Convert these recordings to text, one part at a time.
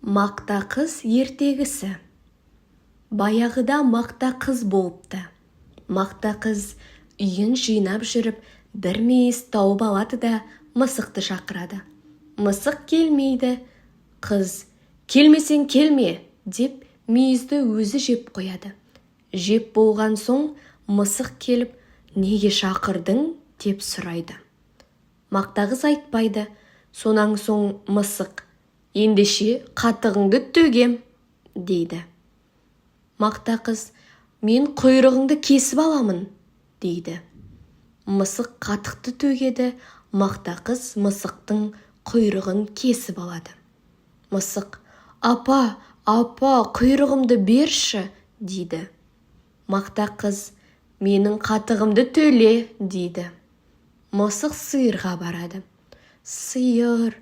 Мақта қыз ертегісі. Баяғыда мақта қыз болыпты. Мақта қыз үйін жинап жүріп, бір мейіз тауып алады да мысықты шақырады. Мысық келмейді. Қыз, келмесең келме, деп мейізді өзі жеп қояды. Жеп болған соң мысық келіп, неге шақырдың, деп сұрайды. Мақта қыз айтпайды. Сонан соң мысық, ендеше қатығыңды төгем, дейді. Мақта қыз, мен құйрығыңды кесіп аламын, дейді. Мысық қатықты төгеді, мақта қыз мысықтың құйрығын кесіп алады. Мысық, апа, құйрығымды берші, дейді. Мақта қыз, менің қатығымды төле, дейді. Мысық сиырға барады. Сиыр,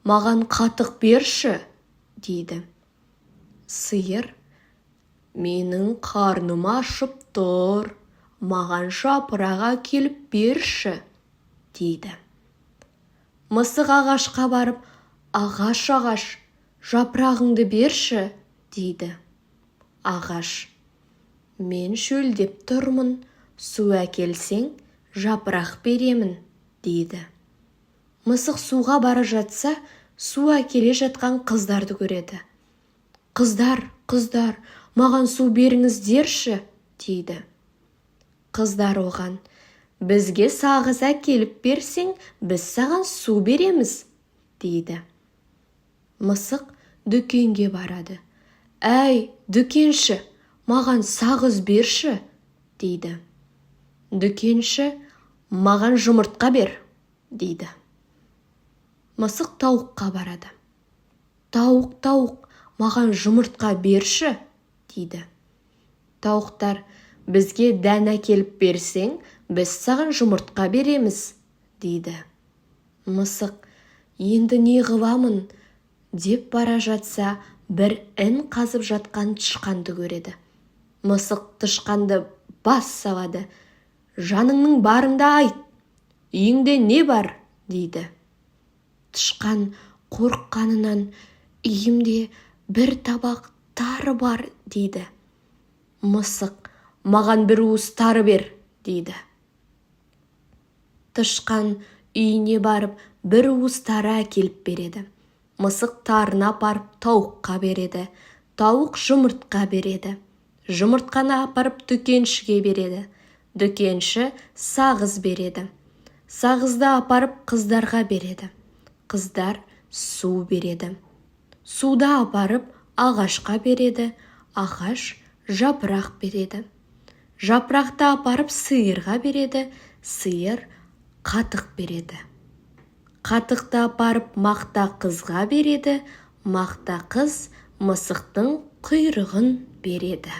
маған қатық берші, дейді. Сиыр, менің қарным ашып тұр, маған жапырақ әкеліп берші, дейді. Мысық ағашқа барып, ағаш, жапырағыңды берші, дейді. Ағаш, мен шөлдеп тұрмын, су әкелсең, жапырақ беремін, дейді. Мысық суға бара жатса, су әкеле жатқан қыздарды көреді. Қыздар, маған су беріңіздерші, дейді. Қыздар оған, бізге сағыз әкеліп берсең, біз саған су береміз, дейді. Мысық дүкенге барады. Әй, дүкенші, маған сағыз берші, дейді. Дүкенші, маған жұмыртқа бер, дейді. Мысық тауыққа барады. Тауық, маған жұмыртқа берші, дейді. Тауықтар, бізге дән әкеліп берсең, біз саған жұмыртқа береміз, дейді. Мысық, енді не қыламын, деп бара жатса, бір ін қазып жатқан тышқанды көреді. Мысық тышқанды бас салады. Жаныңның барыңды айт, үйіңде не бар, дейді. Тышқан қорыққанынан, үйімде бір табақ тары бар, дейді. Мысық, маған бір уыс тары бер, дейді. Тышқан үйіне барып, бір уыс тары әкеліп береді. Мысық тарына апарып тауыққа береді. Тауық жұмыртқа береді. Жұмыртқаны апарып дүкеншіге береді. Дүкенші сағыз береді. Сағызды апарып қыздарға береді. Қыздар су береді. Суды апарып ағашқа береді. Ағаш жапырақ береді. Жапырақты апарып сиырға береді. Сиыр қатық береді. Қатықты апарып мақта қызға береді. Мақта қыз мысықтың құйрығын береді.